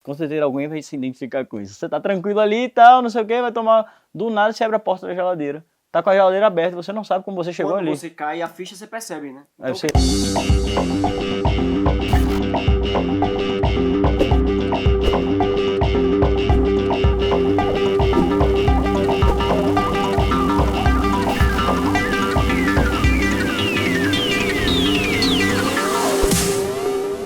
Com certeza alguém vai se identificar com isso. Você tá tranquilo ali e tal, não sei o que, vai tomar... Do nada você abre a porta da geladeira. Tá com a geladeira aberta, você não sabe como você chegou Quando ali. você cai, a ficha você percebe, né? Aí Então, você...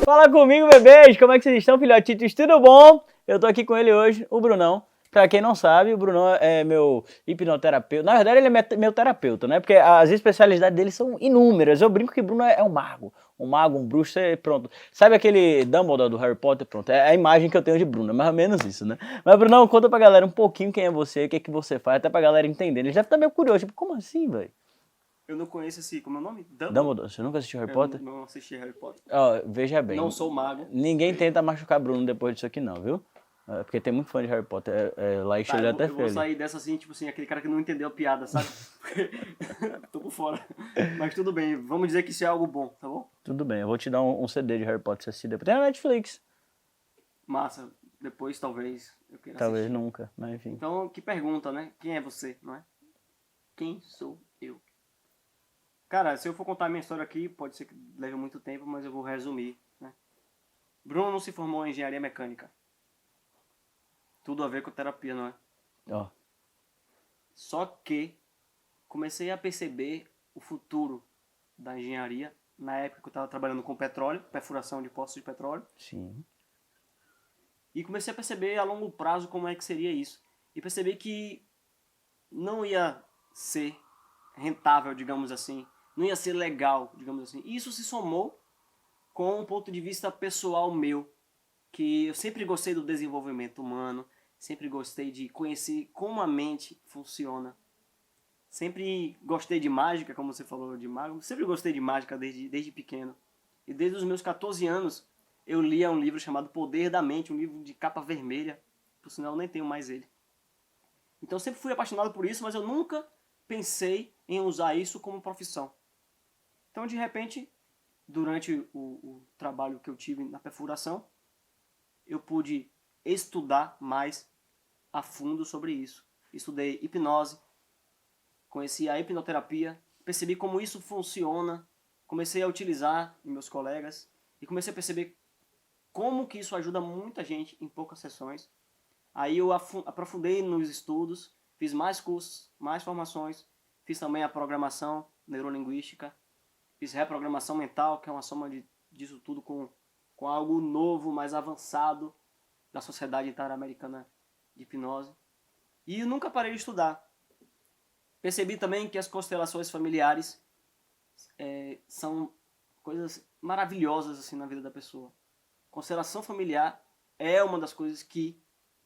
Fala comigo, bebês! Como é que vocês estão, filhotitos? Tudo bom? Eu tô aqui com ele hoje, o Brunão. Pra quem não sabe, o Brunão é meu hipnoterapeuta. Na verdade, ele é meu terapeuta, né? Porque as especialidades dele são inúmeras. Eu brinco que o Bruno é um mago. Um mago, um bruxo, pronto. Sabe aquele Dumbledore do Harry Potter? Pronto, é a imagem que eu tenho de Bruno, é mais ou menos isso, né? Mas, Brunão, conta pra galera um pouquinho quem é você, o que é que você faz, até pra galera entender. Eles devem estar meio curiosos, tipo, como assim, velho? eu não conheço esse, como é o nome? Dumbledore, você nunca assistiu Harry Eu Potter? não assisti Harry Potter. Ó, veja bem. Não sou mago. Ninguém tenta machucar Bruno depois disso aqui não, viu? Porque tem muito fã de Harry Potter. Lá e Tá, ele até eu vou feio. sair dessa assim, tipo assim, aquele cara que não entendeu a piada, sabe? Tô por fora. Mas tudo bem, vamos dizer que isso é algo bom, tá bom? Tudo bem, eu vou te dar um CD de Harry Potter se assistir depois. Tem na Netflix. Massa, depois talvez eu queira Talvez assistir. nunca, mas enfim. Então, que pergunta, né? Quem é você, não é? Quem sou eu? Cara, se eu for contar a minha história aqui, pode ser que leve muito tempo, mas eu vou resumir, né? Bruno se formou em engenharia mecânica. Tudo a ver com terapia, não é? Ó, Só que comecei a perceber o futuro da engenharia na época que eu estava trabalhando com petróleo, perfuração de poços de petróleo, sim. e comecei a perceber a longo prazo como é que seria isso. E percebi que não ia ser rentável, digamos assim, não ia ser legal, digamos assim. E isso se somou com um ponto de vista pessoal meu, que eu sempre gostei do desenvolvimento humano, sempre gostei de conhecer como a mente funciona. Sempre gostei de mágica, como você falou de mago. Sempre gostei de mágica desde pequeno. E desde os meus 14 anos, eu lia um livro chamado Poder da Mente, um livro de capa vermelha. Por sinal, eu nem tenho mais ele. Então, eu sempre fui apaixonado por isso, mas eu nunca pensei em usar isso como profissão. Então, de repente, durante o trabalho que eu tive na perfuração, eu pude estudar mais a fundo sobre isso. Estudei hipnose, conheci a hipnoterapia, percebi como isso funciona, comecei a utilizar em meus colegas e comecei a perceber como que isso ajuda muita gente em poucas sessões. Aí eu aprofundei nos estudos, fiz mais cursos, mais formações, fiz também a programação neurolinguística, fiz reprogramação mental, que é uma soma disso tudo com algo novo, mais avançado da Sociedade Interamericana de Hipnose. E eu nunca parei de estudar. Percebi também que as constelações familiares são coisas maravilhosas assim na vida da pessoa. Constelação familiar é uma das coisas que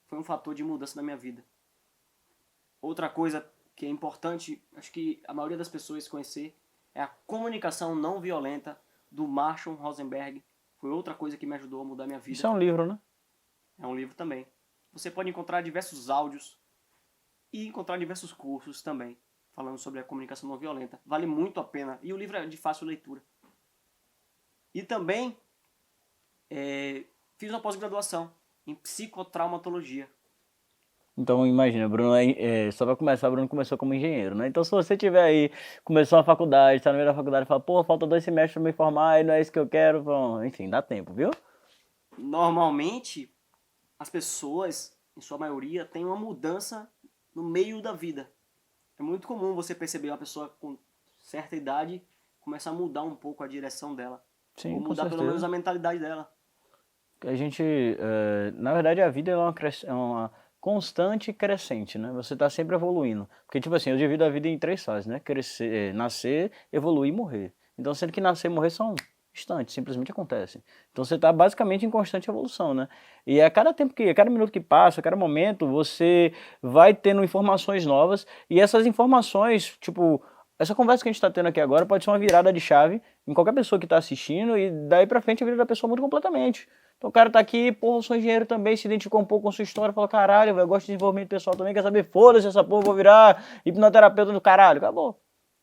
foi um fator de mudança na minha vida. Outra coisa que é importante, acho que a maioria das pessoas conhecer, é a comunicação não violenta do Marshall Rosenberg. Foi outra coisa que me ajudou a mudar a minha vida. Isso é um livro, né? É um livro também. Você pode encontrar diversos áudios e encontrar diversos cursos também, falando sobre a comunicação não violenta. Vale muito a pena. E o livro é de fácil leitura. E também fiz uma pós-graduação em psicotraumatologia. Então imagina, Bruno, só pra começar, Bruno começou como engenheiro, né? Então se você tiver aí, começou a faculdade, tá no meio da faculdade e fala, pô, falta 2 semestres pra me formar e não é isso que eu quero, bom, enfim, dá tempo, viu? Normalmente, as pessoas, em sua maioria, têm uma mudança no meio da vida. É muito comum você perceber uma pessoa com certa idade começar a mudar um pouco a direção dela. Sim, Ou com mudar pelo menos certeza. a mentalidade dela. A gente, na verdade, a vida é uma constante crescente, né? Você tá sempre evoluindo. Porque, tipo assim, eu divido a vida em 3 fases, né? Crescer, nascer, evoluir e morrer. Então, sendo que nascer e morrer são instantes, simplesmente acontecem. Então, você tá basicamente em constante evolução, né? E a cada a cada minuto que passa, a cada momento, você vai tendo informações novas. E essas informações, tipo, essa conversa que a gente tá tendo aqui agora pode ser uma virada de chave em qualquer pessoa que tá assistindo. E daí pra frente a vida da pessoa muda completamente. Então o cara tá aqui, porra, eu sou engenheiro também, se identificou um pouco com sua história, falou, caralho, velho, eu gosto de desenvolvimento pessoal também, quer saber, foda-se essa porra, vou virar hipnoterapeuta do caralho, acabou.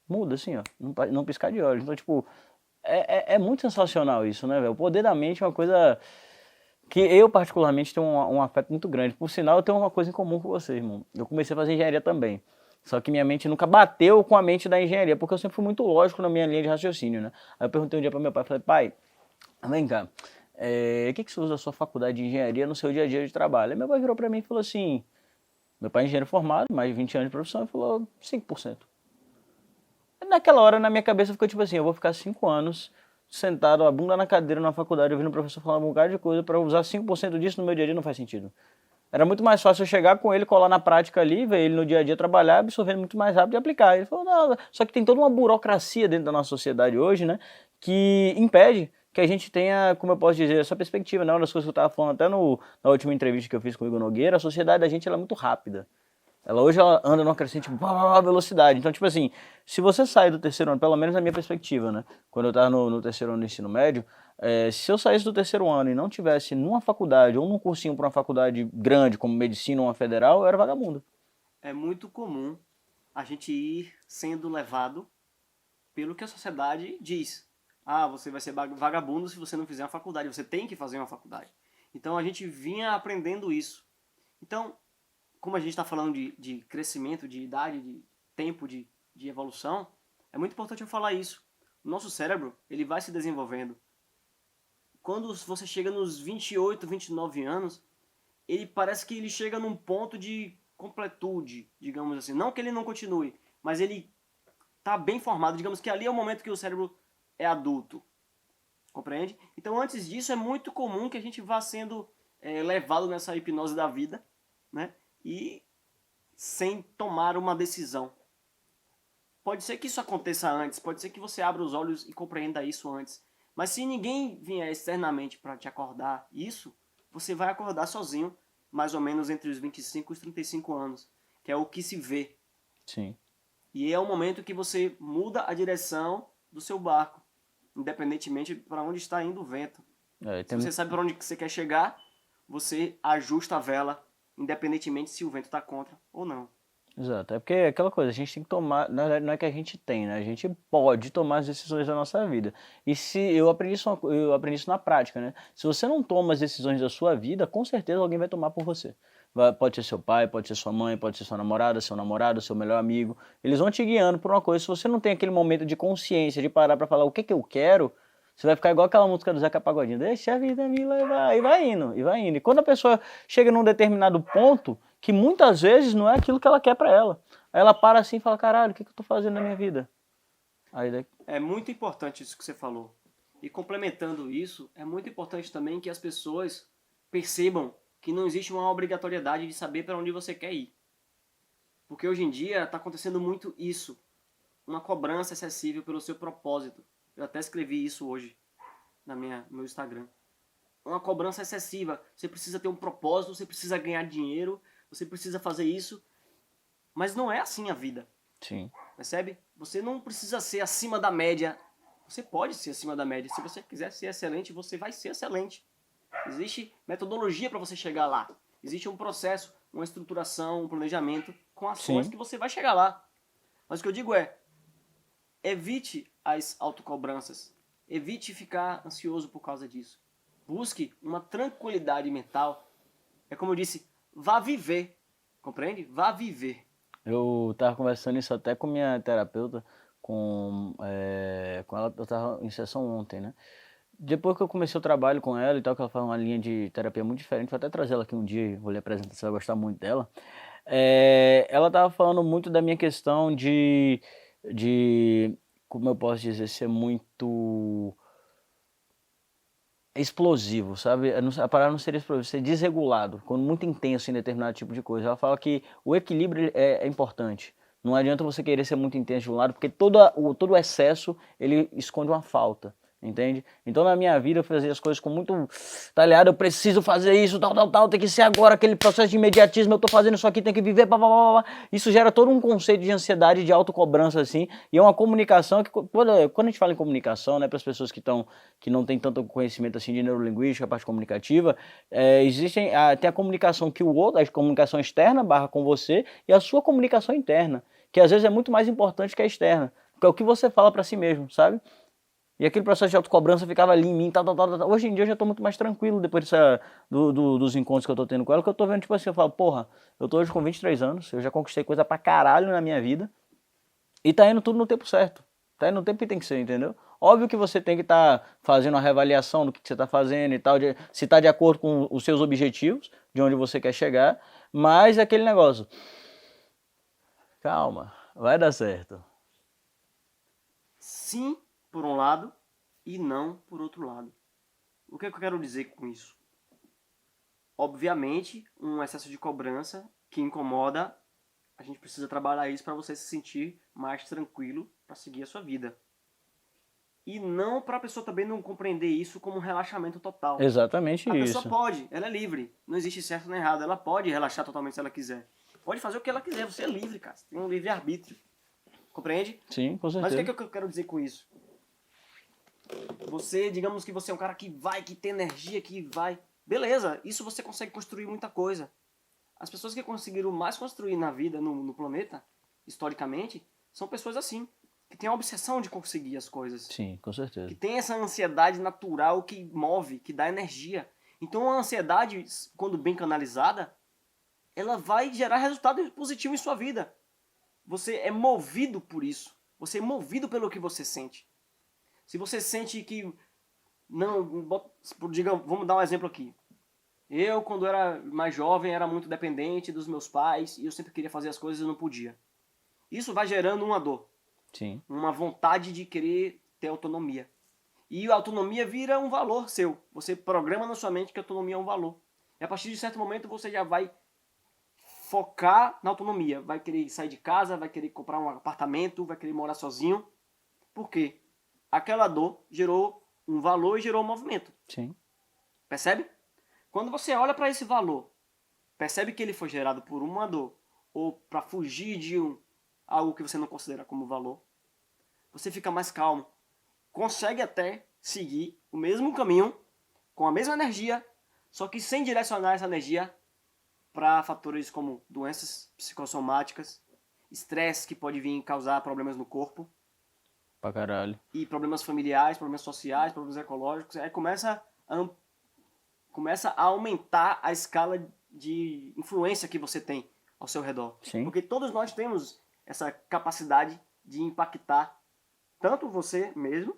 Muda assim, ó, não piscar de olhos. Então, tipo, é muito sensacional isso, né, velho? O poder da mente é uma coisa que eu particularmente tenho um afeto muito grande. Por sinal, eu tenho uma coisa em comum com você, irmão. Eu comecei a fazer engenharia também. Só que minha mente nunca bateu com a mente da engenharia, porque eu sempre fui muito lógico na minha linha de raciocínio, né? Aí eu perguntei um dia para meu pai, falei, pai, vem cá, o que você usa a sua faculdade de engenharia no seu dia a dia de trabalho? Aí meu pai virou para mim e falou assim, meu pai é engenheiro formado, mais de 20 anos de profissão, e falou 5%. Naquela hora, na minha cabeça, ficou tipo assim, eu vou ficar 5 anos sentado, a bunda na cadeira na faculdade, ouvindo o professor falar um bocado de coisa, para usar 5% disso no meu dia a dia não faz sentido. Era muito mais fácil eu chegar com ele, colar na prática ali, ver ele no dia a dia trabalhar, absorvendo muito mais rápido e aplicar. Ele falou, não, só que tem toda uma burocracia dentro da nossa sociedade hoje, né, que impede que a gente tenha, como eu posso dizer, essa perspectiva, né, uma das coisas que eu estava falando até na última entrevista que eu fiz com o Igor Nogueira, a sociedade da gente ela é muito rápida. Hoje ela anda numa crescente velocidade. Então, tipo assim, se você sai do terceiro ano, pelo menos na minha perspectiva, né? Quando eu estava no terceiro ano do ensino médio, se eu saísse do terceiro ano e não tivesse numa faculdade ou num cursinho para uma faculdade grande, como medicina ou uma federal, eu era vagabundo. É muito comum a gente ir sendo levado pelo que a sociedade diz. Ah, você vai ser vagabundo se você não fizer uma faculdade. Você tem que fazer uma faculdade. Então a gente vinha aprendendo isso. Então, como a gente está falando de crescimento, de idade, de tempo, de evolução, é muito importante eu falar isso. O nosso cérebro, ele vai se desenvolvendo. Quando você chega nos 28, 29 anos, ele parece que ele chega num ponto de completude, digamos assim. Não que ele não continue, mas ele está bem formado. Digamos que ali é o momento que o cérebro é adulto. Compreende? Então, antes disso, é muito comum que a gente vá sendo levado nessa hipnose da vida, né? E sem tomar uma decisão. Pode ser que isso aconteça antes, pode ser que você abra os olhos e compreenda isso antes. Mas se ninguém vier externamente para te acordar isso, você vai acordar sozinho, mais ou menos entre os 25 e os 35 anos, que é o que se vê. Sim. E é o momento que você muda a direção do seu barco, independentemente para onde está indo o vento. Se você sabe para onde você quer chegar, você ajusta a vela, independentemente se o vento está contra ou não. Exato, é porque é aquela coisa, a gente tem que tomar, na verdade não é que a gente tem, né? A gente pode tomar as decisões da nossa vida. E se eu aprendi isso na prática, né? Se você não toma as decisões da sua vida, com certeza alguém vai tomar por você. Pode ser seu pai, pode ser sua mãe, pode ser sua namorada, seu namorado, seu melhor amigo. Eles vão te guiando por uma coisa. Se você não tem aquele momento de consciência, de parar pra falar o que que eu quero, você vai ficar igual aquela música do Zeca Pagodinho, deixa a vida me levar, e vai indo, e vai indo. E quando a pessoa chega num determinado ponto, que muitas vezes não é aquilo que ela quer pra ela, aí ela para assim e fala, caralho, o que que eu tô fazendo na minha vida? É muito importante isso que você falou. E complementando isso, é muito importante também que as pessoas percebam que não existe uma obrigatoriedade de saber para onde você quer ir. Porque hoje em dia está acontecendo muito isso, uma cobrança excessiva pelo seu propósito. Eu até escrevi isso hoje no meu Instagram. Uma cobrança excessiva. Você precisa ter um propósito, você precisa ganhar dinheiro, você precisa fazer isso. Mas não é assim a vida. Sim. Percebe? Você não precisa ser acima da média. Você pode ser acima da média. Se você quiser ser excelente, você vai ser excelente. Existe metodologia para você chegar lá. Existe um processo, uma estruturação, um planejamento com ações que você vai chegar lá. Mas o que eu digo é, evite as autocobranças. Evite ficar ansioso por causa disso. Busque uma tranquilidade mental. É como eu disse, vá viver. Compreende? Vá viver. Eu tava conversando isso até com minha terapeuta, com ela, eu tava em sessão ontem, né? Depois que eu comecei o trabalho com ela e tal, que ela faz uma linha de terapia muito diferente, vou até trazer ela aqui um dia e vou lhe apresentar, você vai gostar muito dela. Ela tava falando muito da minha questão de, como eu posso dizer, ser muito explosivo, sabe? A parada não seria explosivo, ser desregulado, quando muito intenso em determinado tipo de coisa. Ela fala que o equilíbrio é importante. Não adianta você querer ser muito intenso de um lado, porque todo o excesso, ele esconde uma falta, entende? Então na minha vida eu fazia as coisas com muito, tá ligado? Eu preciso fazer isso, tal, tem que ser agora, aquele processo de imediatismo, eu tô fazendo isso aqui, tem que viver, pá. Isso gera todo um conceito de ansiedade, de autocobrança, assim, e é uma comunicação que, quando a gente fala em comunicação, né, para as pessoas que não têm tanto conhecimento, assim, de neurolinguística, a parte comunicativa, tem a comunicação que o outro, a comunicação externa barra com você, e a sua comunicação interna, que às vezes é muito mais importante que a externa, que é o que você fala para si mesmo, sabe? E aquele processo de autocobrança ficava ali em mim, tal, tal, tal, tal. Hoje em dia eu já tô muito mais tranquilo depois dos encontros que eu tô tendo com ela, que eu tô vendo, tipo assim, eu falo, porra, eu tô hoje com 23 anos, eu já conquistei coisa pra caralho na minha vida, e tá indo tudo no tempo certo. Tá indo no tempo que tem que ser, entendeu? Óbvio que você tem que estar fazendo uma reavaliação do que você tá fazendo e tal, se tá de acordo com os seus objetivos, de onde você quer chegar, mas é aquele negócio. Calma, vai dar certo. Sim, por um lado, e não por outro lado. O que é que eu quero dizer com isso? Obviamente, um excesso de cobrança que incomoda, a gente precisa trabalhar isso para você se sentir mais tranquilo para seguir a sua vida. E não para a pessoa também não compreender isso como um relaxamento total. Exatamente A pessoa isso. pode, ela é livre. Não existe certo nem errado. Ela pode relaxar totalmente se ela quiser. Pode fazer o que ela quiser. Você é livre, cara. Você tem um livre-arbítrio. Compreende? Sim, com Mas o que certeza. é que eu quero dizer com isso? Você, digamos que você é um cara que vai, que tem energia, que vai. Beleza, isso você consegue construir muita coisa. As pessoas que conseguiram mais construir na vida, no planeta, historicamente, são pessoas assim. Que têm a obsessão de conseguir as coisas. Sim, com certeza. Que tem essa ansiedade natural que move, que dá energia. Então a ansiedade, quando bem canalizada, ela vai gerar resultado positivo em sua vida. Você é movido por isso. Você é movido pelo que você sente. Se você sente que não, digamos, vamos dar um exemplo aqui. Eu, quando era mais jovem, era muito dependente dos meus pais e eu sempre queria fazer as coisas e não podia. Isso vai gerando uma dor, Sim. uma vontade de querer ter autonomia. E a autonomia vira um valor seu. Você programa na sua mente que a autonomia é um valor. E a partir de certo momento você já vai focar na autonomia. Vai querer sair de casa, vai querer comprar um apartamento, vai querer morar sozinho. Por quê? Aquela dor gerou um valor e gerou um movimento. Sim. Percebe? Quando você olha para esse valor, percebe que ele foi gerado por uma dor ou para fugir de algo que você não considera como valor, você fica mais calmo. Consegue até seguir o mesmo caminho, com a mesma energia, só que sem direcionar essa energia para fatores como doenças psicossomáticas, estresse que pode vir causar problemas no corpo, Pra caralho. e problemas familiares, problemas sociais, problemas ecológicos. Aí começa a aumentar a escala de influência que você tem ao seu redor. Sim. Porque todos nós temos essa capacidade de impactar tanto você mesmo,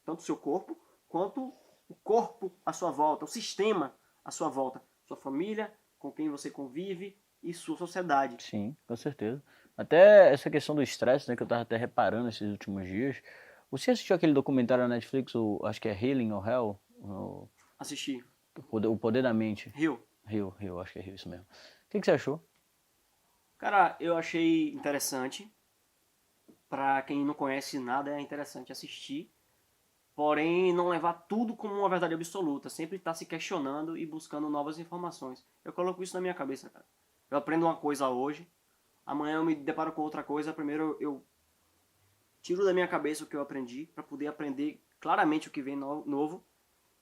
tanto o seu corpo, quanto o corpo à sua volta, o sistema à sua volta, sua família, com quem você convive e sua sociedade. Sim, com certeza. Até essa questão do estresse, né, que eu tava até reparando esses últimos dias. Você assistiu aquele documentário na Netflix, acho que é Healing or Hell? Assistir. O Poder da Mente. Rio. Rio, acho que é Rio, isso mesmo. O que você achou? Cara, eu achei interessante. Pra quem não conhece nada, é interessante assistir. Porém, não levar tudo como uma verdade absoluta. Sempre estar se questionando e buscando novas informações. Eu coloco isso na minha cabeça, cara. Eu aprendo uma coisa hoje. Amanhã eu me deparo com outra coisa. Primeiro eu tiro da minha cabeça o que eu aprendi para poder aprender claramente o que vem novo.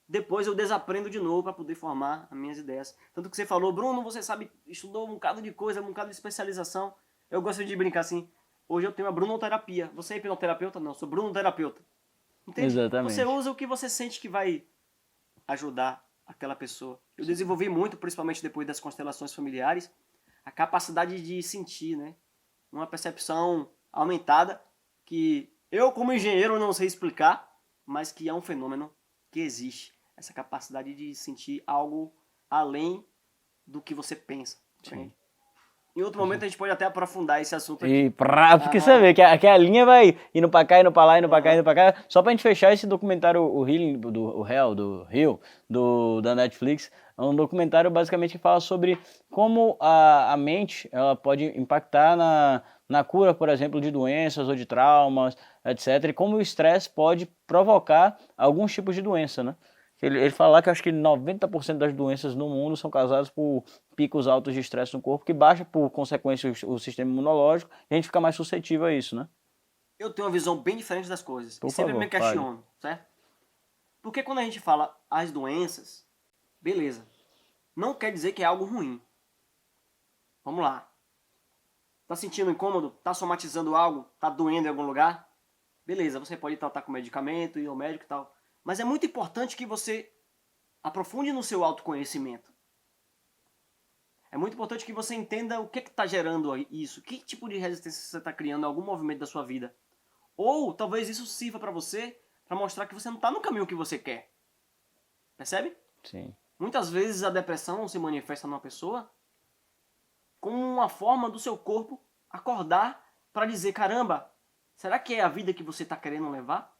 Depois eu desaprendo de novo para poder formar as minhas ideias. Tanto que você falou, Bruno, você sabe, estudou um bocado de coisa, um bocado de especialização. Eu gosto de brincar assim. Hoje eu tenho a brunoterapia. Você é hipnoterapeuta? Não, sou brunoterapeuta. Entende? Exatamente. Você usa o que você sente que vai ajudar aquela pessoa. Eu desenvolvi muito, principalmente depois das constelações familiares, a capacidade de sentir, né? Uma percepção aumentada que eu, como engenheiro, não sei explicar, mas que é um fenômeno que existe. Essa capacidade de sentir algo além do que você pensa. Sim. Em outro momento a gente pode até aprofundar esse assunto aqui. Porque você vê que a linha vai indo pra cá, indo pra lá, indo pra cá, indo pra cá. Só pra gente fechar esse documentário, o Healing, o Hell, do Rio, da Netflix, é um documentário basicamente que fala sobre como a mente ela pode impactar na cura, por exemplo, de doenças ou de traumas, etc. E como o estresse pode provocar alguns tipos de doença, né? Ele fala lá que acho que 90% das doenças no mundo são causadas por picos altos de estresse no corpo, que baixa por consequência o sistema imunológico e a gente fica mais suscetível a isso, né? Eu tenho uma visão bem diferente das coisas. Por e sempre favor, me questiono, certo? Porque quando a gente fala as doenças, beleza. Não quer dizer que é algo ruim. Vamos lá. Tá sentindo incômodo? Tá somatizando algo? Tá doendo em algum lugar? beleza, você pode tratar com medicamento, ir ao médico e tal. Mas é muito importante que você aprofunde no seu autoconhecimento. É muito importante que você entenda o que está gerando isso, que tipo de resistência você está criando em algum movimento da sua vida. Ou talvez isso sirva para você para mostrar que você não está no caminho que você quer. Percebe? Sim. Muitas vezes a depressão se manifesta numa pessoa como uma forma do seu corpo acordar para dizer, caramba, será que é a vida que você está querendo levar?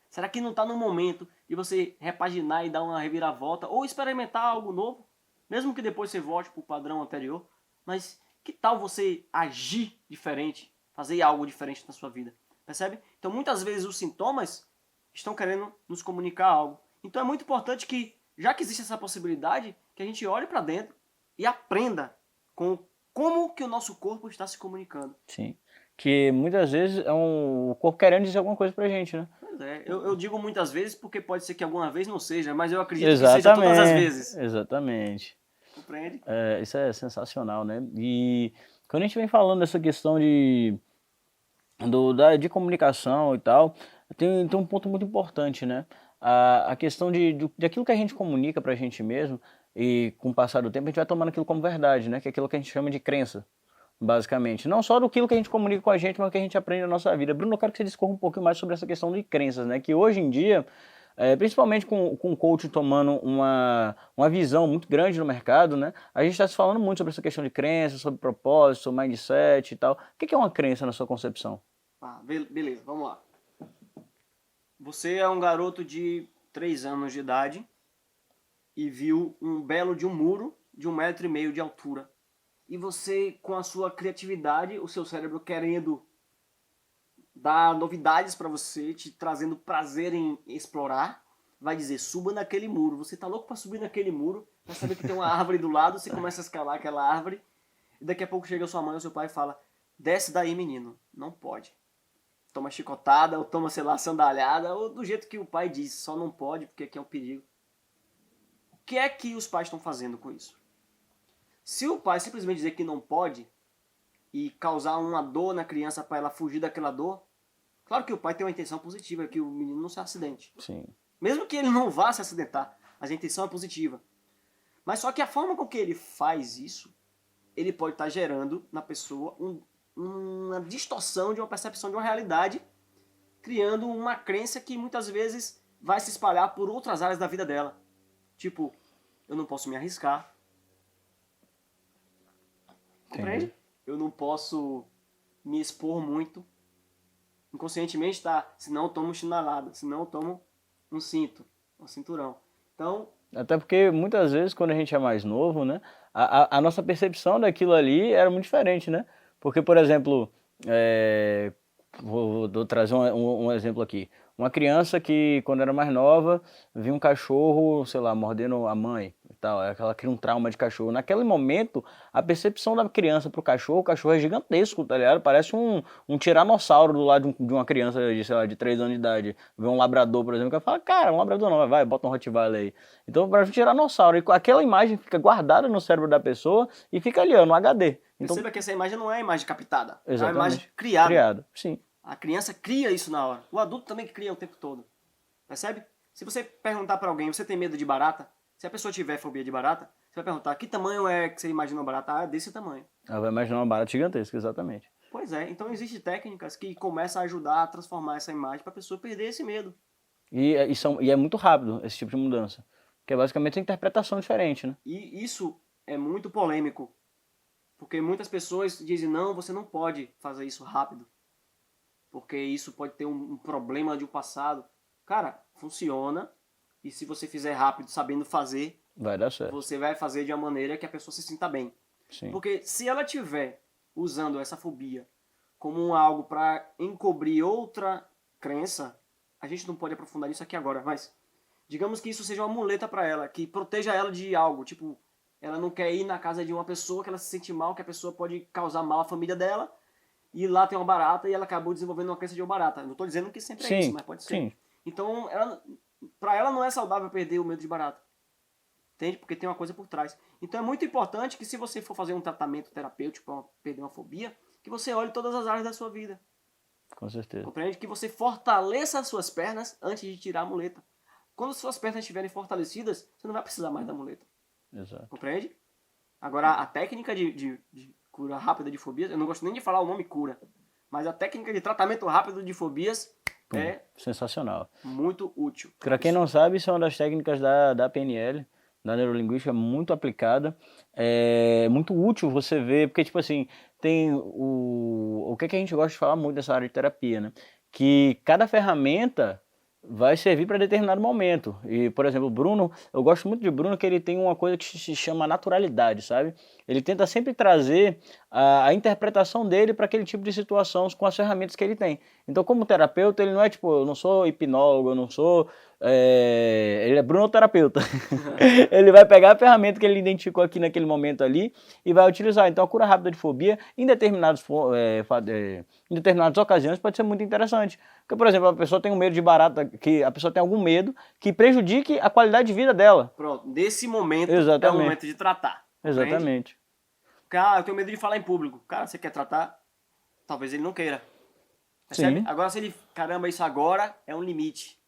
Será que não está no momento de você repaginar e dar uma reviravolta ou experimentar algo novo? Mesmo que depois você volte para o padrão anterior. Mas que tal você agir diferente? Fazer algo diferente na sua vida? Percebe? Então muitas vezes os sintomas estão querendo nos comunicar algo. Então é muito importante que, já que existe essa possibilidade, que a gente olhe para dentro e aprenda com como que o nosso corpo está se comunicando. Sim. Que muitas vezes é o corpo querendo dizer alguma coisa pra gente, né? Pois é, eu digo muitas vezes porque pode ser que alguma vez não seja, mas eu acredito que seja todas as vezes. Exatamente. Compreende? Isso é sensacional, né? E quando a gente vem falando dessa questão de comunicação e tal, tem um ponto muito importante, né? A questão de aquilo que a gente comunica pra gente mesmo, e com o passar do tempo a gente vai tomando aquilo como verdade, né? Que é aquilo que a gente chama de crença, basicamente. Não só do que a gente comunica com a gente, mas o que a gente aprende na nossa vida. Bruno, eu quero que você discorra um pouquinho mais sobre essa questão de crenças, né? Que hoje em dia, principalmente com o coach tomando uma visão muito grande no mercado, né? A gente está se falando muito sobre essa questão de crenças, sobre propósito, sobre mindset e tal. O que é uma crença na sua concepção? Beleza, vamos lá. Você é um garoto de 3 anos de idade e viu um belo de um muro de 1,5 m de altura. E você, com a sua criatividade, o seu cérebro querendo dar novidades para você, te trazendo prazer em explorar, vai dizer, suba naquele muro. Você tá louco para subir naquele muro, vai saber que tem uma árvore do lado, você começa a escalar aquela árvore, e daqui a pouco chega sua mãe ou seu pai e fala, desce daí, menino. Não pode. Toma chicotada, ou toma, sei lá, sandalhada, ou do jeito que o pai diz, só não pode, porque aqui é um perigo. O que é que os pais estão fazendo com isso? Se o pai simplesmente dizer que não pode e causar uma dor na criança para ela fugir daquela dor, claro que o pai tem uma intenção positiva, que o menino não se acidente. Sim. Mesmo que ele não vá se acidentar, a intenção é positiva. Mas só que a forma com que ele faz isso, ele pode estar gerando na pessoa uma distorção de uma percepção de uma realidade, criando uma crença que muitas vezes vai se espalhar por outras áreas da vida dela. Tipo, eu não posso me arriscar. Compreende? Eu não posso me expor muito. Inconscientemente tá, senão eu tomo chinelada, senão eu tomo um cinto, um cinturão. Então, até porque muitas vezes quando a gente é mais novo, né, a nossa percepção daquilo ali era muito diferente, né? Porque, por exemplo, vou trazer um exemplo aqui. Uma criança que, quando era mais nova, viu um cachorro, sei lá, mordendo a mãe e tal, ela cria um trauma de cachorro. Naquele momento, a percepção da criança pro cachorro, o cachorro é gigantesco, tá ligado? Parece um tiranossauro do lado de uma criança de, sei lá, de 3 anos de idade. Vê um labrador, por exemplo, que fala, cara, um labrador não, vai, bota um Rottweiler aí. Então, parece um tiranossauro. E aquela imagem fica guardada no cérebro da pessoa e fica ali, ó, no HD. Então, perceba que essa imagem não é a imagem captada, exatamente. é uma imagem criada. Criado, sim. A criança cria isso na hora. O adulto também cria o tempo todo. Percebe? Se você perguntar para alguém, você tem medo de barata? Se a pessoa tiver fobia de barata, você vai perguntar, que tamanho é que você imagina uma barata? Ah, desse tamanho. Ela vai imaginar uma barata gigantesca, exatamente. Pois é, então existem técnicas que começam a ajudar a transformar essa imagem para a pessoa perder esse medo. E é muito rápido esse tipo de mudança. Que é basicamente uma interpretação diferente, né? E isso é muito polêmico. Porque muitas pessoas dizem, não, você não pode fazer isso rápido. Porque isso pode ter um problema de um passado. Cara, funciona. E se você fizer rápido, sabendo fazer, vai dar certo. Você vai fazer de uma maneira que a pessoa se sinta bem. Sim. Porque se ela tiver usando essa fobia como algo para encobrir outra crença, a gente não pode aprofundar nisso aqui agora, mas digamos que isso seja uma muleta para ela, que proteja ela de algo, tipo, ela não quer ir na casa de uma pessoa que ela se sente mal, que a pessoa pode causar mal à família dela, e lá tem uma barata e ela acabou desenvolvendo uma crença de uma barata. Não estou dizendo que sempre é isso, mas pode ser. Sim. Então, para ela não é saudável perder o medo de barata. Entende? Porque tem uma coisa por trás. Então é muito importante que se você for fazer um tratamento terapêutico para perder uma fobia, que você olhe todas as áreas da sua vida. Com certeza. Compreende? Que você fortaleça as suas pernas antes de tirar a muleta. Quando suas pernas estiverem fortalecidas, você não vai precisar mais da muleta. Exato. Compreende? Agora, a técnica de cura rápida de fobias, eu não gosto nem de falar o nome cura, mas a técnica de tratamento rápido de fobias é sensacional. muito útil. Para quem não sabe, isso é uma das técnicas da PNL, da neurolinguística, muito aplicada. É muito útil você ver, porque, tipo assim, tem o que a gente gosta de falar muito nessa área de terapia, né? Que cada ferramenta vai servir para determinado momento. E, por exemplo, o Bruno, eu gosto muito de Bruno, que ele tem uma coisa que se chama naturalidade, sabe? Ele tenta sempre trazer a interpretação dele para aquele tipo de situação com as ferramentas que ele tem. Então, como terapeuta, ele não é tipo, eu não sou hipnólogo, eu não sou... ele é brunoterapeuta. Ele vai pegar a ferramenta que ele identificou aqui naquele momento ali e vai utilizar. Então, a cura rápida de fobia, em determinadas ocasiões, pode ser muito interessante. Porque, por exemplo, a pessoa tem um medo de barata, que a pessoa tem algum medo que prejudique a qualidade de vida dela. Pronto, nesse momento Exatamente. é o momento de tratar. Compreende? Exatamente. Cara, eu tenho medo de falar em público. Cara, você quer tratar? Talvez ele não queira. Percebe? Sim. Agora, se ele, caramba, isso agora é um limite.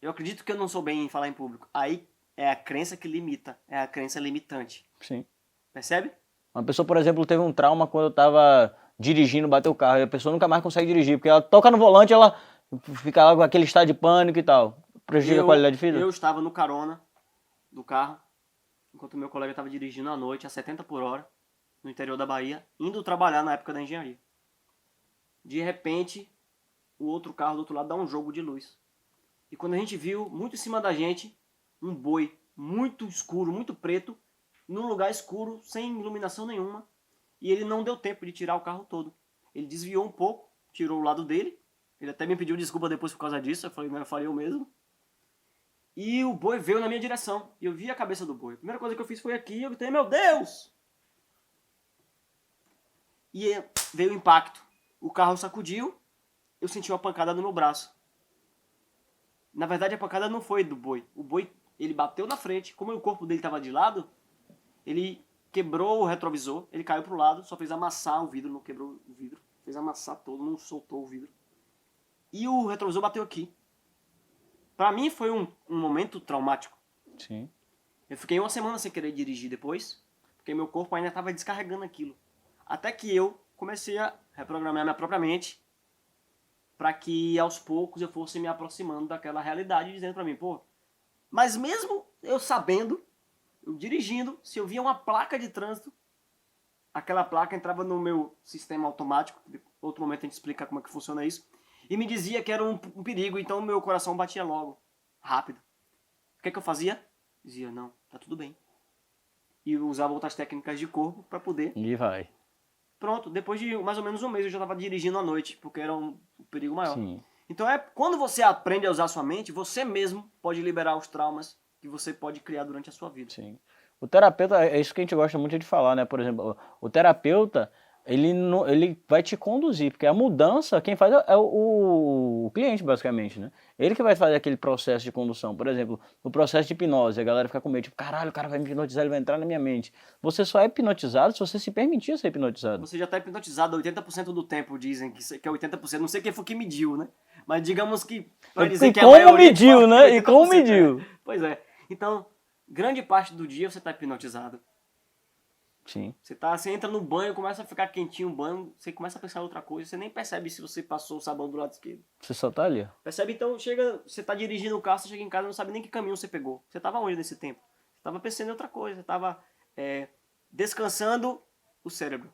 Eu acredito que eu não sou bem em falar em público. Aí é a crença que limita, é a crença limitante. Sim. Percebe? Uma pessoa, por exemplo, teve um trauma quando eu tava dirigindo, bateu o carro, e a pessoa nunca mais consegue dirigir, porque ela toca no volante, ela fica lá com aquele estado de pânico e tal. Prejudica a qualidade de vida? Eu estava no carona do carro, enquanto meu colega estava dirigindo à noite a 70 por hora, no interior da Bahia, indo trabalhar na época da engenharia. De repente, o outro carro do outro lado dá um jogo de luz. E quando a gente viu, muito em cima da gente, um boi muito escuro, muito preto, num lugar escuro, sem iluminação nenhuma. E ele não deu tempo de tirar o carro todo. Ele desviou um pouco, tirou o lado dele. Ele até me pediu desculpa depois por causa disso. Eu falei, não, eu falei eu mesmo. E o boi veio na minha direção. E eu vi a cabeça do boi. A primeira coisa que eu fiz foi aqui, eu gritei, meu Deus! E veio o impacto. O carro sacudiu, eu senti uma pancada no meu braço. Na verdade, a pancada não foi do boi. O boi, ele bateu na frente. Como o corpo dele estava de lado, ele quebrou o retrovisor, ele caiu pro lado, só fez amassar o vidro, não quebrou o vidro. Fez amassar todo, não soltou o vidro. E o retrovisor bateu aqui. Pra mim foi um momento traumático. Sim. Eu fiquei uma semana sem querer dirigir depois, porque meu corpo ainda estava descarregando aquilo. Até que eu comecei a reprogramar minha própria mente para que aos poucos eu fosse me aproximando daquela realidade, dizendo para mim, pô, mas mesmo eu sabendo, eu dirigindo, se eu via uma placa de trânsito, aquela placa entrava no meu sistema automático, em outro momento a gente explica como é que funciona isso, e me dizia que era um perigo, então meu coração batia logo, rápido. O que eu fazia? Dizia, não, tá tudo bem. E eu usava outras técnicas de corpo para poder... E vai. Pronto, depois de mais ou menos um mês eu já estava dirigindo à noite, porque era um perigo maior. Sim. Então quando você aprende a usar sua mente, você mesmo pode liberar os traumas que você pode criar durante a sua vida. Sim. O terapeuta, é isso que a gente gosta muito de falar, né? Por exemplo, o terapeuta, ele vai te conduzir, porque a mudança, quem faz é o cliente, basicamente, né? Ele que vai fazer aquele processo de condução. Por exemplo, no processo de hipnose, a galera fica com medo, tipo, caralho, o cara vai me hipnotizar, ele vai entrar na minha mente. Você só é hipnotizado se você se permitir ser hipnotizado. Você já está hipnotizado 80% do tempo, dizem que é 80%. Não sei quem foi que mediu, né? Mas digamos que... Vai dizer que como mediu, né? E como mediu. Pois é. Então, grande parte do dia você está hipnotizado. Sim. Você entra no banho, começa a ficar quentinho o banho, você começa a pensar em outra coisa, você nem percebe se você passou o sabão do lado esquerdo. Você só tá ali, ó. Percebe? Então, você tá dirigindo o carro, você chega em casa, não sabe nem que caminho você pegou. Você tava onde nesse tempo? Você tava pensando em outra coisa, você tava descansando o cérebro.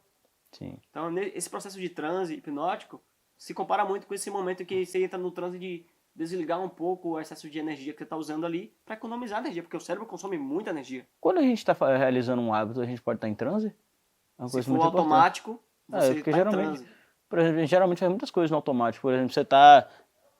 Sim. Então, esse processo de transe hipnótico se compara muito com esse momento que você entra no transe de desligar um pouco o excesso de energia que você está usando ali para economizar energia, porque o cérebro consome muita energia. Quando a gente está realizando um hábito, a gente pode estar em transe? É uma Se coisa for muito automático, você porque está em geralmente, transe. por exemplo, a gente geralmente faz muitas coisas no automático. Por exemplo, você tá,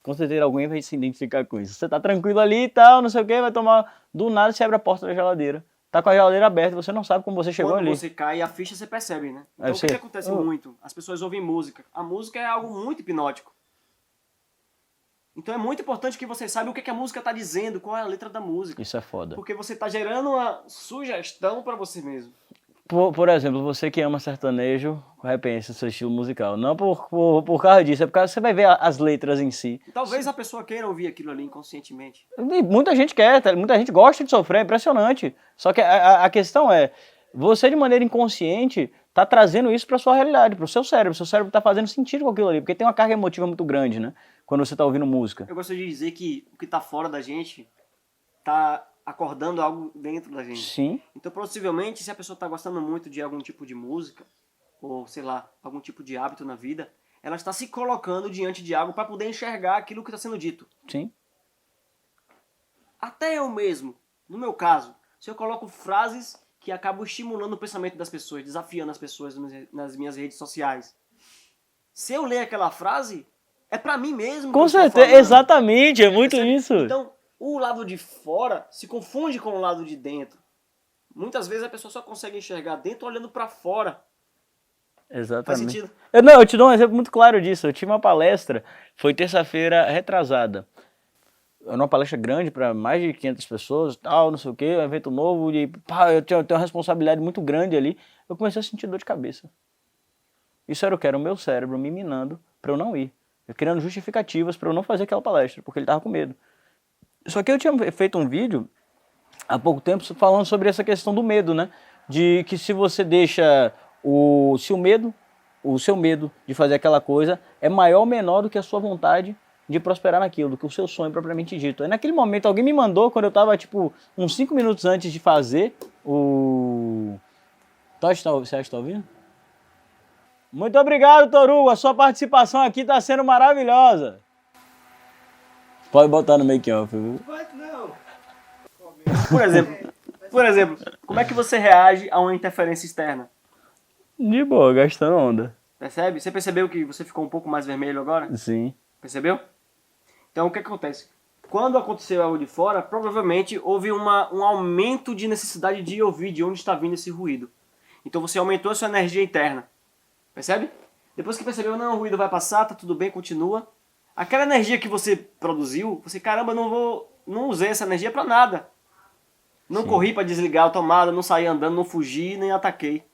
com certeza alguém vai se identificar com isso. Você tá tranquilo ali e tal, não sei o que, vai tomar, do nada você abre a porta da geladeira. Tá com a geladeira aberta, você não sabe como você chegou Quando ali. você cai, a ficha você percebe, né? Então, Aí o que você- acontece muito? As pessoas ouvem música. A música é algo muito hipnótico. Então é muito importante que você saiba o que a música está dizendo, qual é a letra da música. Isso é foda. Porque você está gerando uma sugestão para você mesmo. Por exemplo, você que ama sertanejo, repense o seu estilo musical. Não por causa disso, é porque você vai ver as letras em si. Talvez a pessoa queira ouvir aquilo ali inconscientemente. E muita gente quer, muita gente gosta de sofrer, é impressionante. Só que a questão é, você de maneira inconsciente tá trazendo isso para sua realidade, para o seu cérebro. Seu cérebro tá fazendo sentido com aquilo ali, porque tem uma carga emotiva muito grande, né? Quando você tá ouvindo música. Eu gostaria de dizer que o que tá fora da gente tá acordando algo dentro da gente. Sim, Então, possivelmente, se a pessoa tá gostando muito de algum tipo de música, ou sei lá, algum tipo de hábito na vida, ela está se colocando diante de algo para poder enxergar aquilo que está sendo dito. sim. Até eu mesmo, no meu caso, se eu coloco frases que acabam estimulando o pensamento das pessoas, desafiando as pessoas nas minhas redes sociais. Se eu ler aquela frase, é pra mim mesmo que Com eu estou certeza, falando. exatamente, é muito Percebe? isso. Então, o lado de fora se confunde com o lado de dentro. Muitas vezes a pessoa só consegue enxergar dentro olhando pra fora. Faz Exatamente. sentido? Eu te dou um exemplo muito claro disso. Eu tive uma palestra, foi terça-feira retrasada. Era uma palestra grande para mais de 500 pessoas, tal, não sei o quê, um evento novo, e pá, eu tenho uma responsabilidade muito grande ali. Eu comecei a sentir dor de cabeça. Isso era o que? Era o meu cérebro me minando para eu não ir. Eu criando justificativas para eu não fazer aquela palestra, porque ele tava com medo. Só que eu tinha feito um vídeo há pouco tempo falando sobre essa questão do medo, né? De que se você deixa o seu medo de fazer aquela coisa é maior ou menor do que a sua vontade de prosperar naquilo, do que o seu sonho propriamente dito. Aí naquele momento alguém me mandou, quando eu tava tipo uns 5 minutos antes de fazer o... Você acha que tá ouvindo? Muito obrigado, Toru. A sua participação aqui está sendo maravilhosa. Pode botar no make-off, viu? Por exemplo, como é que você reage a uma interferência externa? De boa, gastando onda. Percebe? Você percebeu que você ficou um pouco mais vermelho agora? Sim. Percebeu? Então, o que acontece? Quando aconteceu algo de fora, provavelmente houve um aumento de necessidade de ouvir de onde está vindo esse ruído. Então, você aumentou a sua energia interna. Percebe? Depois que percebeu, não, o ruído vai passar, tá tudo bem, continua. Aquela energia que você produziu, você, caramba, não usei essa energia para nada. Não Sim. corri para desligar a tomada, não saí andando, não fugi, nem ataquei.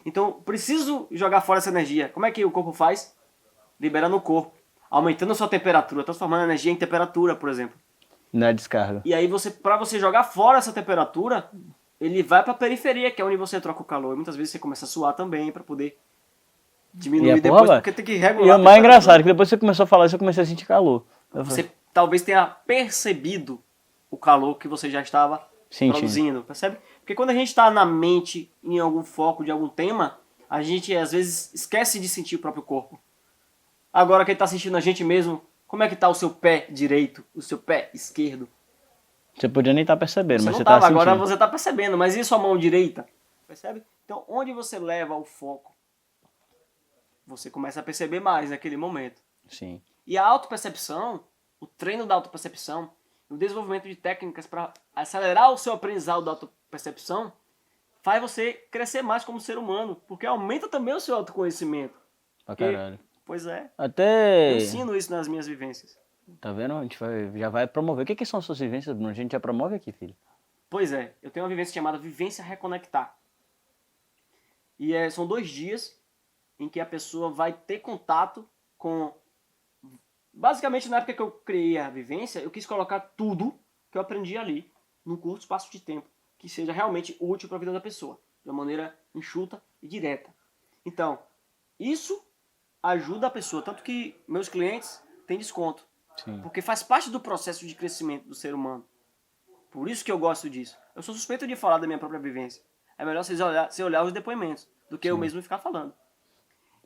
Então, preciso jogar fora essa energia. Como é que o corpo faz? Libera no corpo, aumentando a sua temperatura, transformando a energia em temperatura, por exemplo. Na descarga. E aí, para você jogar fora essa temperatura, ele vai para a periferia, que é onde você troca o calor. E muitas vezes você começa a suar também para poder diminuir depois, porque tem que regular. E o mais engraçado é que depois que você começou a falar isso, eu comecei a sentir calor. Você talvez tenha percebido o calor que você já estava produzindo, percebe? Porque quando a gente está na mente, em algum foco de algum tema, a gente às vezes esquece de sentir o próprio corpo. Agora que ele está sentindo a gente mesmo, como é que está o seu pé direito, o seu pé esquerdo? Você podia nem estar percebendo, mas não você tá sentindo. agora você está percebendo, mas e sua mão direita? Percebe? Então, onde você leva o foco, você começa a perceber mais naquele momento. Sim. E a autopercepção, o treino da autopercepção, o desenvolvimento de técnicas para acelerar o seu aprendizado da autopercepção, faz você crescer mais como ser humano, porque aumenta também o seu autoconhecimento. Pra caralho. Pois é. Até... Eu ensino isso nas minhas vivências. Tá vendo? A gente já vai promover. O que são as suas vivências, Bruno? A gente já promove aqui, filho. Pois é. Eu tenho uma vivência chamada Vivência Reconectar. E são 2 dias em que a pessoa vai ter contato com... Basicamente, na época que eu criei a vivência, eu quis colocar tudo que eu aprendi ali, num curto espaço de tempo, que seja realmente útil para a vida da pessoa, de uma maneira enxuta e direta. Então, isso ajuda a pessoa, tanto que meus clientes têm desconto, Sim. porque faz parte do processo de crescimento do ser humano. Por isso que eu gosto disso. Eu sou suspeito de falar da minha própria vivência. É melhor você olhar os depoimentos do que eu mesmo ficar falando.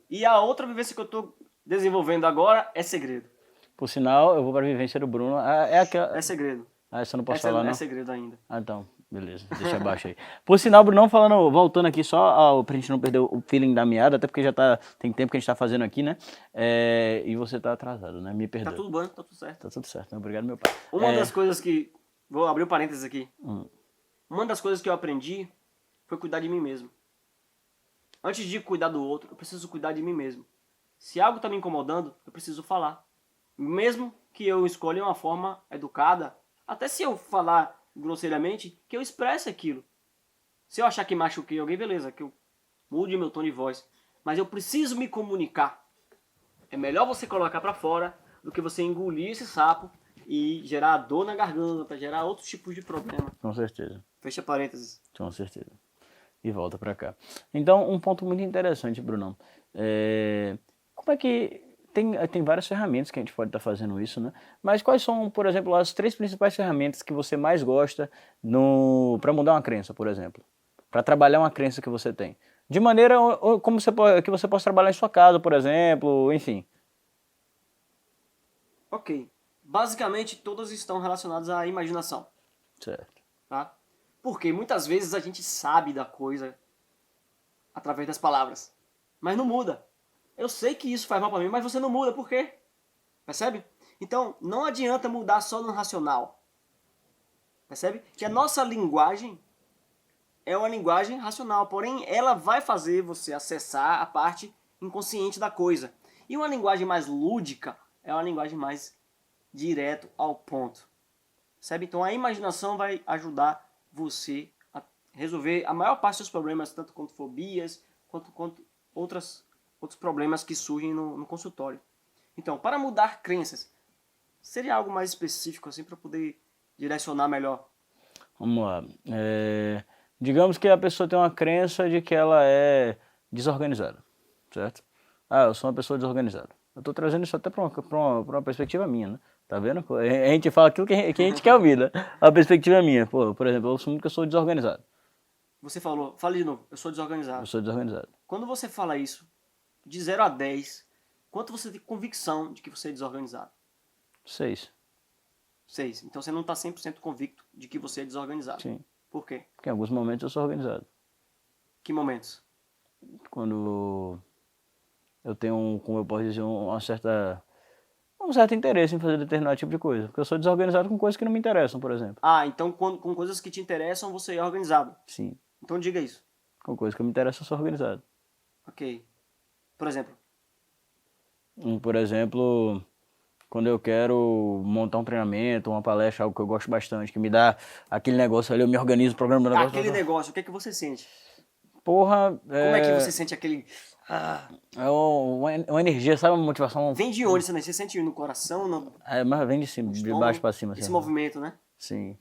E a outra vivência que eu estou desenvolvendo agora é segredo. Por sinal, eu vou pra vivência do Bruno. É aquela... É segredo. Ah, essa eu não posso falar, não? É segredo ainda. Ah, então. Beleza, deixa abaixo aí. Por sinal, Brunão, voltando aqui só pra gente não perder o feeling da meada, até porque já tem tempo que a gente tá fazendo aqui, né? E você tá atrasado, né? Me perdoe. Tá tudo bom, tá tudo certo. Tá tudo certo, né? Obrigado, meu pai. Uma das coisas que... Vou abrir um parênteses aqui. Uma das coisas que eu aprendi foi cuidar de mim mesmo. Antes de cuidar do outro, eu preciso cuidar de mim mesmo. Se algo tá me incomodando, eu preciso falar. Mesmo que eu escolha uma forma educada, até se eu falar grosseiramente, que eu expresse aquilo. Se eu achar que machuquei alguém, beleza, que eu mude meu tom de voz. Mas eu preciso me comunicar. É melhor você colocar pra fora do que você engolir esse sapo e gerar dor na garganta, gerar outros tipos de problema. Com certeza. Fecha parênteses. Com certeza. E volta pra cá. Então, um ponto muito interessante, Brunão. Como é que... Tem várias ferramentas que a gente pode estar fazendo isso, né? Mas quais são, por exemplo, as 3 principais ferramentas que você mais gosta para mudar uma crença, por exemplo? Para trabalhar uma crença que você tem. De maneira como que você possa trabalhar em sua casa, por exemplo, enfim. Ok. Basicamente, todas estão relacionadas à imaginação. Certo. Tá? Porque muitas vezes a gente sabe da coisa através das palavras. Mas não muda. Eu sei que isso faz mal pra mim, mas você não muda. Por quê? Percebe? Então, não adianta mudar só no racional. Percebe? Que a nossa linguagem é uma linguagem racional, porém ela vai fazer você acessar a parte inconsciente da coisa. E uma linguagem mais lúdica é uma linguagem mais direto ao ponto. Percebe? Então a imaginação vai ajudar você a resolver a maior parte dos problemas, tanto quanto fobias, quanto outros problemas que surgem no consultório. Então, para mudar crenças, seria algo mais específico assim para poder direcionar melhor. Vamos lá. Digamos que a pessoa tem uma crença de que ela é desorganizada, certo? Ah, eu sou uma pessoa desorganizada. Eu estou trazendo isso até para uma perspectiva minha, né? Tá vendo? A gente fala aquilo que a gente quer ouvir, né? A perspectiva minha. Pô, por exemplo, eu assumo que eu sou desorganizado. Você falou, fale de novo, eu sou Eu desorganizado. sou desorganizado. Quando você fala isso, de 0 a 10, quanto você tem convicção de que você é desorganizado? 6. 6. Então você não está 100% convicto de que você é desorganizado. Sim. Por quê? Porque em alguns momentos eu sou organizado. Que momentos? Quando eu tenho, como eu posso dizer, um certo interesse em fazer determinado tipo de coisa. Porque eu sou desorganizado com coisas que não me interessam, por exemplo. Ah, então com coisas que te interessam você é organizado. Sim. Então diga isso. Com coisas que me interessam, eu sou organizado. Ok. Por exemplo, Por exemplo, quando eu quero montar um treinamento, uma palestra, algo que eu gosto bastante, que me dá aquele negócio ali, eu me organizo, programa meu negócio. aquele negócio, o que é que você sente? Porra, Como é que você sente aquele... uma energia, sabe, uma motivação. Vem de onde, você sente no coração, no Mas vem de cima, de estômago? baixo pra cima. Esse Assim, movimento, né? Sim.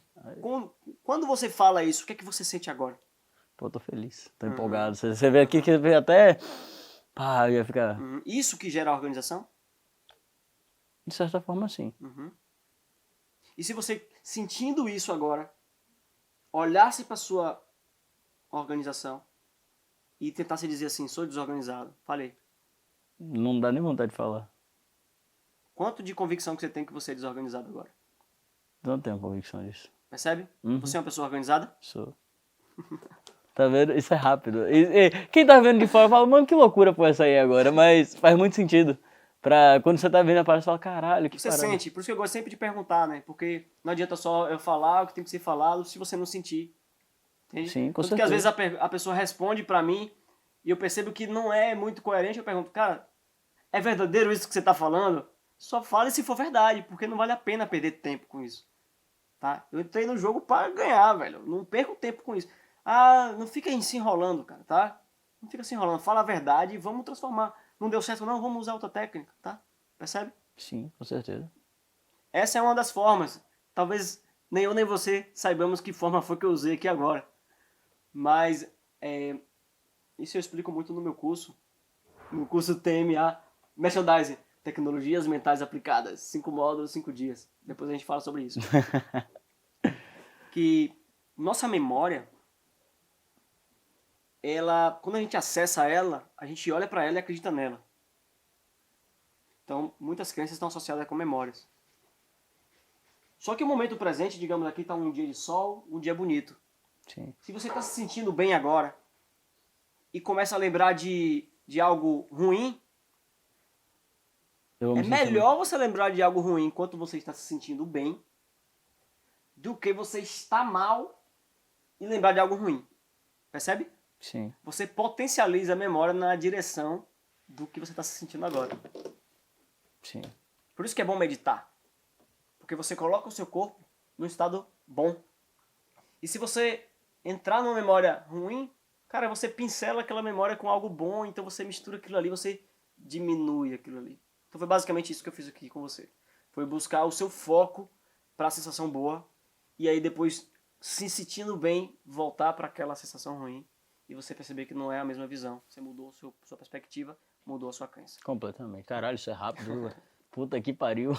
Quando você fala isso, o que é que você sente agora? Pô, tô feliz, tô empolgado. Você vê aqui que vê até. Pá, eu ia ficar. Isso que gera a organização? De certa forma, sim. E se você, sentindo isso agora, olhasse para sua organização e tentasse dizer assim, sou desorganizado, falei, Não dá nem vontade de falar. quanto de convicção que você tem que você é desorganizado agora? Não tenho convicção disso. Percebe? Você é uma pessoa organizada? Sou. Tá vendo? Isso é rápido. Quem tá vendo de fora fala, mano, que loucura foi essa aí agora. Mas faz muito sentido. Pra quando você tá vendo a parada, você fala, caralho, que Você parada. sente, por isso que eu gosto sempre de perguntar, né? Porque não adianta só eu falar o que tem que ser falado se você não sentir. Entende? Sim, com Tanto que às certeza. vezes a pessoa responde pra mim e eu percebo que não é muito coerente, eu pergunto, cara, é verdadeiro isso que você tá falando? Só fale se for verdade, porque não vale a pena perder tempo com isso. Tá? Eu entrei no jogo para ganhar, velho. Não perco tempo com isso. Ah, não fica aí se enrolando, cara, tá? Não fica se enrolando. Fala a verdade e vamos transformar. Não deu certo, não, vamos usar outra técnica, tá? Percebe? Sim, com certeza. Essa é uma das formas. Talvez nem eu nem você saibamos que forma foi que eu usei aqui agora. Mas isso eu explico muito no meu curso. No curso TMA, Merchandising, Tecnologias Mentais Aplicadas. 5 módulos, 5 dias. Depois a gente fala sobre isso. Que nossa memória, quando a gente acessa ela, a gente olha para ela e acredita nela. Então, muitas crenças estão associadas com memórias. Só que o momento presente, digamos aqui, está um dia de sol, um dia bonito. Sim. Se você está se sentindo bem agora e começa a lembrar de algo ruim, é melhor você lembrar de algo ruim enquanto você está se sentindo bem do que você está mal e lembrar de algo ruim. Percebe? Sim. Você potencializa a memória na direção do que você está se sentindo agora. Sim. Por isso que é bom meditar. Porque você coloca o seu corpo num estado bom. E se você entrar numa memória ruim, cara, você pincela aquela memória com algo bom, então você mistura aquilo ali, você diminui aquilo ali. Então foi basicamente isso que eu fiz aqui com você. Foi buscar o seu foco para a sensação boa e aí depois, se sentindo bem, voltar para aquela sensação ruim e você perceber que não é a mesma visão. Você mudou sua perspectiva, mudou a sua crença. Completamente. Caralho, isso é rápido, velho. Puta que pariu.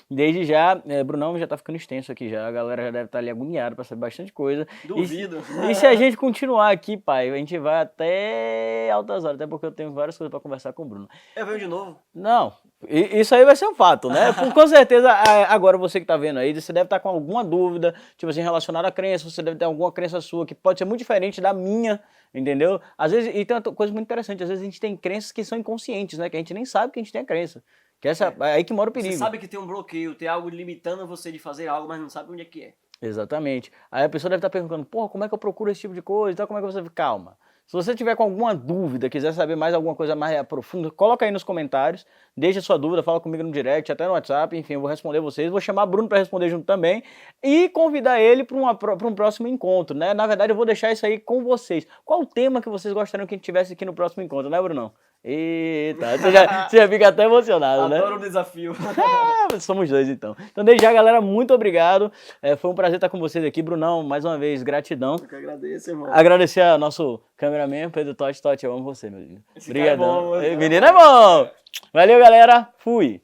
Desde já, Brunão já tá ficando extenso aqui já. A galera já deve estar ali agoniada pra saber bastante coisa. Duvido. E se a gente continuar aqui, pai, a gente vai até altas horas, até porque eu tenho várias coisas pra conversar com o Bruno. Eu venho de novo. Não, isso aí vai ser um fato, né? Com certeza, agora você que tá vendo aí, você deve estar com alguma dúvida, tipo assim, relacionada à crença, você deve ter alguma crença sua que pode ser muito diferente da minha, entendeu? Às vezes, e tem uma coisa muito interessante, às vezes a gente tem crenças que são inconscientes, né? Que a gente nem sabe que a gente tem a crença. Que é aí que mora o perigo. Você sabe que tem um bloqueio, tem algo limitando você de fazer algo, mas não sabe onde é que é. Exatamente. Aí a pessoa deve estar perguntando, porra, como é que eu procuro esse tipo de coisa? Então, como é que você... Calma. Se você tiver com alguma dúvida, quiser saber mais alguma coisa mais profunda, coloca aí nos comentários, deixa sua dúvida, fala comigo no direct, até no WhatsApp, enfim, eu vou responder vocês, vou chamar Bruno para responder junto também e convidar ele para um próximo encontro, né? Na verdade, eu vou deixar isso aí com vocês. Qual o tema que vocês gostariam que a gente tivesse aqui no próximo encontro, né, Brunão? Eita, você já fica até emocionado, né? Adoro o desafio. Somos dois, então. Então, desde já, galera, muito obrigado. Foi um prazer estar com vocês aqui. Brunão, mais uma vez, gratidão. Eu que agradeço, irmão. Agradecer ao nosso cameraman, Pedro Totti. Totti, eu amo você, meu filho. Esse cara é Obrigadão. bom, mano. Menino é bom. Valeu, galera. Fui.